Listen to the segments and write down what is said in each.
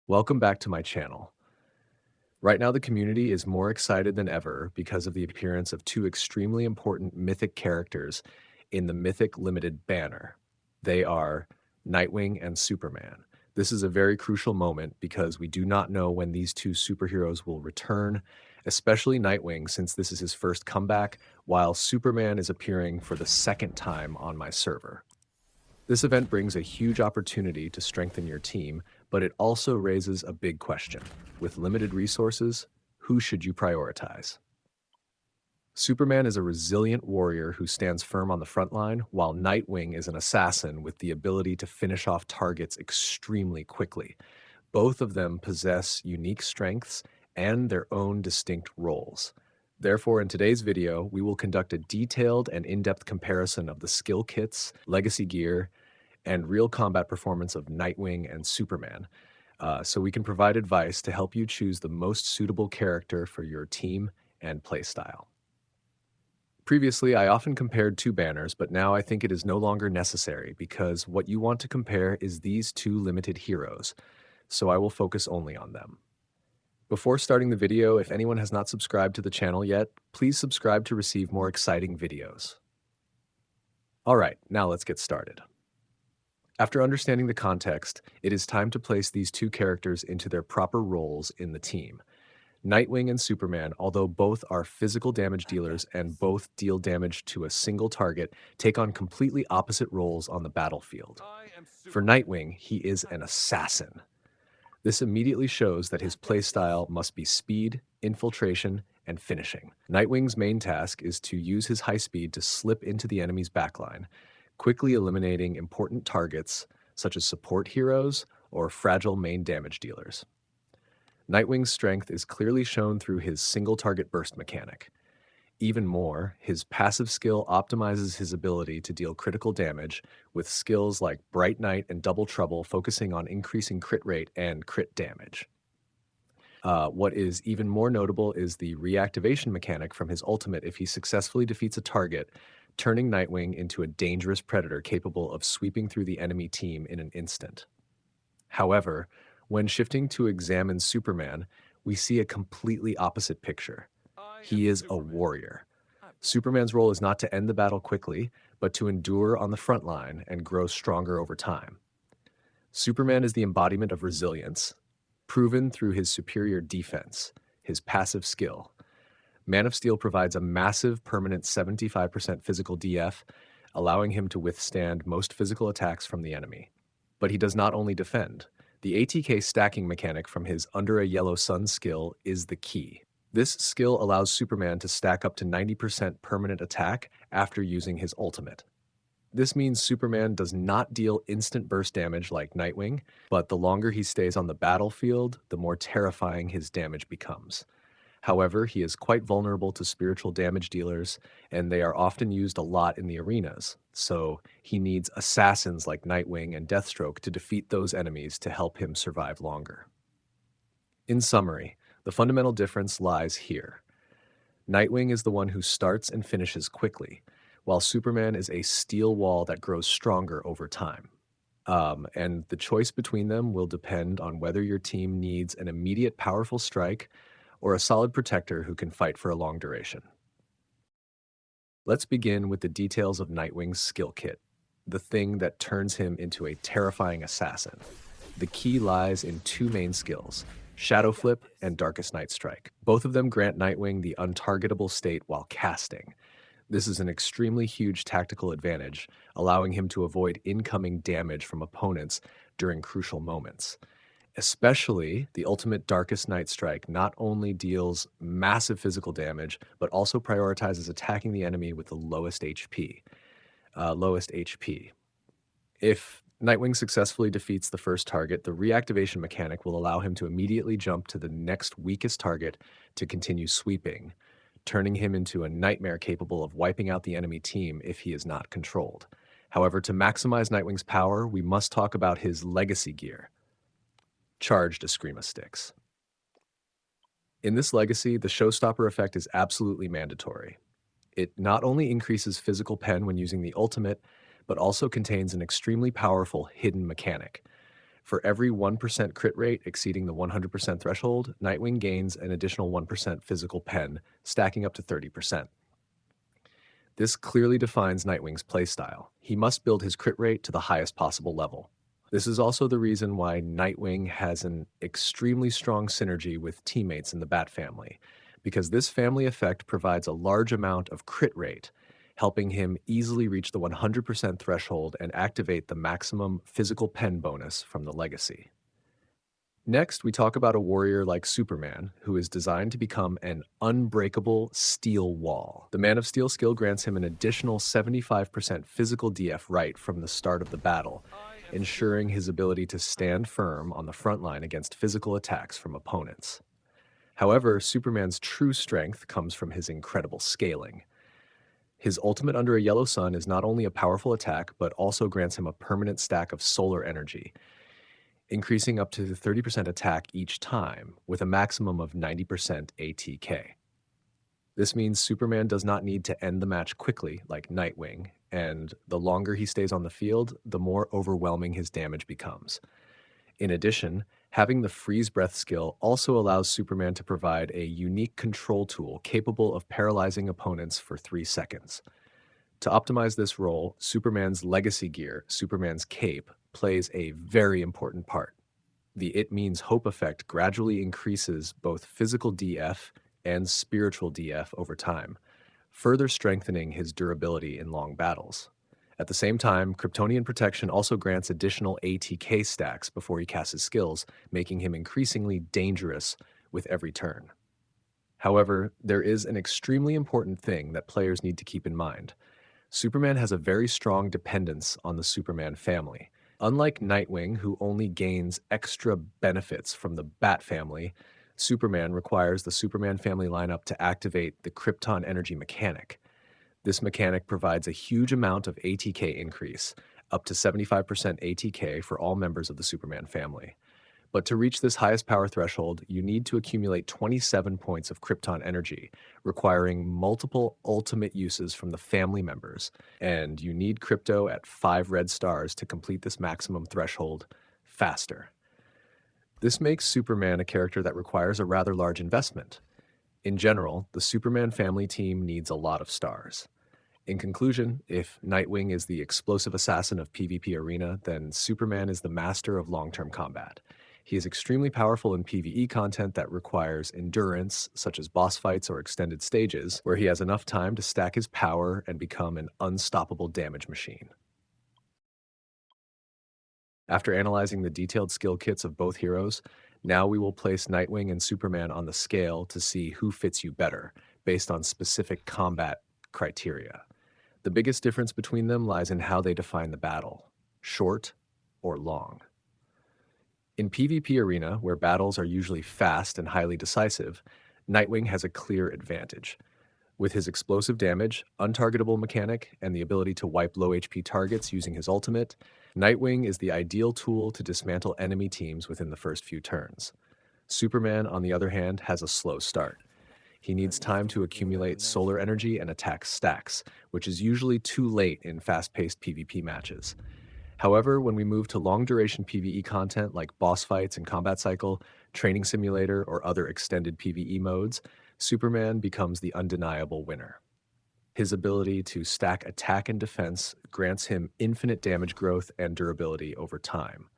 Welcome back to my channel. Right now, the community is more excited than ever because of the appearance of two extremely important mythic characters in the Mythic Limited banner. They are Nightwing and Superman. This is a very crucial moment because we do not know when these two superheroes will return, especially Nightwing since this is his first comeback, while Superman is appearing for the second time on my server. This event brings a huge opportunity to strengthen your team, but it also raises a big question. With limited resources, who should you prioritize? Superman is a resilient warrior who stands firm on the front line, while Nightwing is an assassin with the ability to finish off targets extremely quickly. Both of them possess unique strengths and their own distinct roles. Therefore, in today's video, we will conduct a detailed and in-depth comparison of the skill kits, legacy gear, and real combat performance of Nightwing and Superman, so we can provide advice to help you choose the most suitable character for your team and playstyle. Previously, I often compared two banners, but now I think it is no longer necessary because what you want to compare is these two limited heroes, so I will focus only on them. Before starting the video, if anyone has not subscribed to the channel yet, please subscribe to receive more exciting videos. Alright, now let's get started. After understanding the context, it is time to place these two characters into their proper roles in the team. Nightwing and Superman, although both are physical damage dealers and both deal damage to a single target, take on completely opposite roles on the battlefield. For Nightwing, he is an assassin. This immediately shows that his playstyle must be speed, infiltration, and finishing. Nightwing's main task is to use his high speed to slip into the enemy's backline, quickly eliminating important targets such as support heroes or fragile main damage dealers. Nightwing's strength is clearly shown through his single target burst mechanic. Even more, his passive skill optimizes his ability to deal critical damage with skills like Bright Knight and Double Trouble focusing on increasing crit rate and crit damage. What is even more notable is the reactivation mechanic from his ultimate if he successfully defeats a target, turning Nightwing into a dangerous predator capable of sweeping through the enemy team in an instant. However, when shifting to examine Superman, we see a completely opposite picture. He is a warrior. Superman's role is not to end the battle quickly, but to endure on the front line and grow stronger over time. Superman is the embodiment of resilience, proven through his superior defense, his passive skill. Man of Steel provides a massive permanent 75% physical DF, allowing him to withstand most physical attacks from the enemy. But he does not only defend. The ATK stacking mechanic from his Under a Yellow Sun skill is the key. This skill allows Superman to stack up to 90% permanent attack after using his ultimate. This means Superman does not deal instant burst damage like Nightwing, but the longer he stays on the battlefield, the more terrifying his damage becomes. However, he is quite vulnerable to spiritual damage dealers, and they are often used a lot in the arenas, so he needs assassins like Nightwing and Deathstroke to defeat those enemies to help him survive longer. In summary, the fundamental difference lies here. Nightwing is the one who starts and finishes quickly, while Superman is a steel wall that grows stronger over time. And the choice between them will depend on whether your team needs an immediate powerful strike or a solid protector who can fight for a long duration. Let's begin with the details of Nightwing's skill kit, the thing that turns him into a terrifying assassin. The key lies in two main skills, Shadow Flip and Darkest Night Strike. Both of them grant Nightwing the untargetable state while casting. This is an extremely huge tactical advantage, allowing him to avoid incoming damage from opponents during crucial moments. Especially, the ultimate Darkest Night Strike not only deals massive physical damage, but also prioritizes attacking the enemy with the lowest HP. If Nightwing successfully defeats the first target, the reactivation mechanic will allow him to immediately jump to the next weakest target to continue sweeping, turning him into a nightmare capable of wiping out the enemy team if he is not controlled. However, to maximize Nightwing's power, we must talk about his legacy gear, Charged Eskrima Sticks. In this legacy, the showstopper effect is absolutely mandatory. It not only increases physical pen when using the ultimate, but also contains an extremely powerful hidden mechanic. For every 1% crit rate exceeding the 100% threshold, Nightwing gains an additional 1% physical pen, stacking up to 30%. This clearly defines Nightwing's playstyle. He must build his crit rate to the highest possible level. This is also the reason why Nightwing has an extremely strong synergy with teammates in the Bat family, because this family effect provides a large amount of crit rate, helping him easily reach the 100% threshold and activate the maximum physical pen bonus from the legacy. Next, we talk about a warrior like Superman, who is designed to become an unbreakable steel wall. The Man of Steel skill grants him an additional 75% physical DF right from the start of the battle, ensuring his ability to stand firm on the front line against physical attacks from opponents. However, Superman's true strength comes from his incredible scaling. His ultimate under a yellow sun is not only a powerful attack, but also grants him a permanent stack of solar energy, increasing up to 30% attack each time, with a maximum of 90% ATK. This means Superman does not need to end the match quickly like Nightwing, and the longer he stays on the field, the more overwhelming his damage becomes. In addition, having the freeze breath skill also allows Superman to provide a unique control tool capable of paralyzing opponents for 3 seconds. To optimize this role, Superman's legacy gear, Superman's cape, plays a very important part. The It Means Hope effect gradually increases both physical DF and spiritual DF over time, further strengthening his durability in long battles. At the same time, Kryptonian protection also grants additional ATK stacks before he casts his skills, making him increasingly dangerous with every turn. However, there is an extremely important thing that players need to keep in mind. Superman has a very strong dependence on the Superman family. Unlike Nightwing, who only gains extra benefits from the Bat family, Superman requires the Superman family lineup to activate the Krypton energy mechanic. This mechanic provides a huge amount of ATK increase, up to 75% ATK for all members of the Superman family. But to reach this highest power threshold, you need to accumulate 27 points of Krypton energy, requiring multiple ultimate uses from the family members, and you need Crypto at 5 red stars to complete this maximum threshold faster. This makes Superman a character that requires a rather large investment. In general, the Superman family team needs a lot of stars. In conclusion, if Nightwing is the explosive assassin of PvP Arena, then Superman is the master of long-term combat. He is extremely powerful in PvE content that requires endurance, such as boss fights or extended stages, where he has enough time to stack his power and become an unstoppable damage machine. After analyzing the detailed skill kits of both heroes, now we will place Nightwing and Superman on the scale to see who fits you better, based on specific combat criteria. The biggest difference between them lies in how they define the battle, short or long. In PvP Arena, where battles are usually fast and highly decisive, Nightwing has a clear advantage. With his explosive damage, untargetable mechanic, and the ability to wipe low HP targets using his ultimate, Nightwing is the ideal tool to dismantle enemy teams within the first few turns. Superman, on the other hand, has a slow start. He needs time to accumulate solar energy and attack stacks, which is usually too late in fast-paced PvP matches. However, when we move to long-duration PvE content like boss fights and combat cycle, training simulator, or other extended PvE modes, Superman becomes the undeniable winner. His ability to stack attack and defense grants him infinite damage growth and durability over time.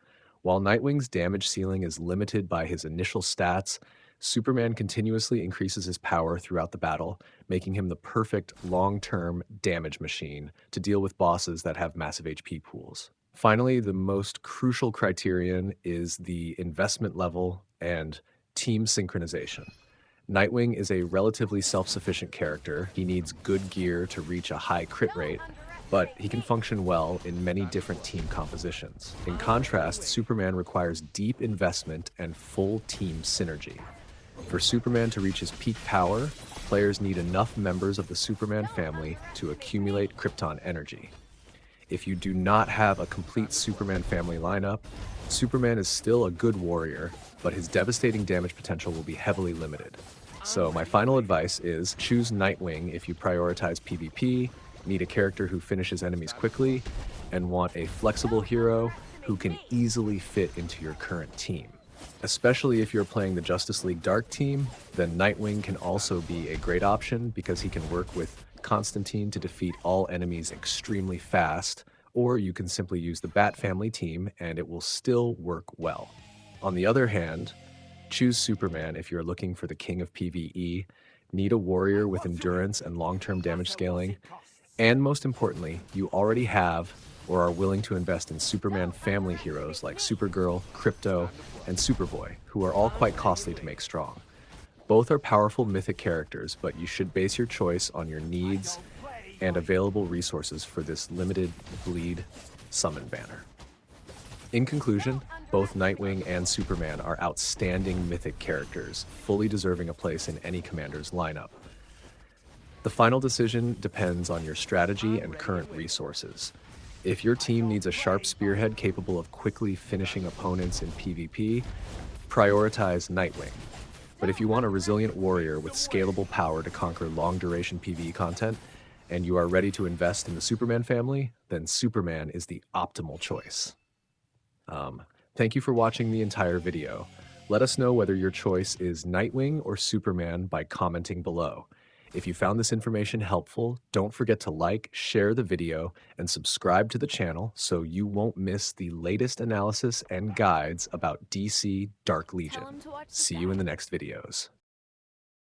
While Nightwing's damage ceiling is limited by his initial stats, Superman continuously increases his power throughout the battle, making him the perfect long-term damage machine to deal with bosses that have massive HP pools. Finally, the most crucial criterion is the investment level and team synchronization. Nightwing is a relatively self-sufficient character. He needs good gear to reach a high crit rate, but he can function well in many different team compositions. In contrast, Superman requires deep investment and full team synergy. For Superman to reach his peak power, players need enough members of the Superman family to accumulate Krypton energy. If you do not have a complete Superman family lineup, Superman is still a good warrior, but his devastating damage potential will be heavily limited. So my final advice is choose Nightwing if you prioritize PvP, need a character who finishes enemies quickly, and want a flexible hero who can easily fit into your current team. Especially if you're playing the Justice League Dark team, then Nightwing can also be a great option because he can work with Constantine to defeat all enemies extremely fast, or you can simply use the Bat Family team and it will still work well. On the other hand, choose Superman if you're looking for the king of PvE, need a warrior with endurance and long-term damage scaling, and most importantly, you already have or are willing to invest in Superman family heroes like Supergirl, Krypto, and Superboy, who are all quite costly to make strong. Both are powerful mythic characters, but you should base your choice on your needs and available resources for this limited bleed summon banner. In conclusion, both Nightwing and Superman are outstanding mythic characters, fully deserving a place in any commander's lineup. The final decision depends on your strategy and current resources. If your team needs a sharp spearhead capable of quickly finishing opponents in PvP, prioritize Nightwing. But if you want a resilient warrior with scalable power to conquer long-duration PvE content, and you are ready to invest in the Superman family, then Superman is the optimal choice. Thank you for watching the entire video. Let us know whether your choice is Nightwing or Superman by commenting below. If you found this information helpful, don't forget to like, share the video, and subscribe to the channel so you won't miss the latest analysis and guides about DC Dark Legion. See you in the next videos.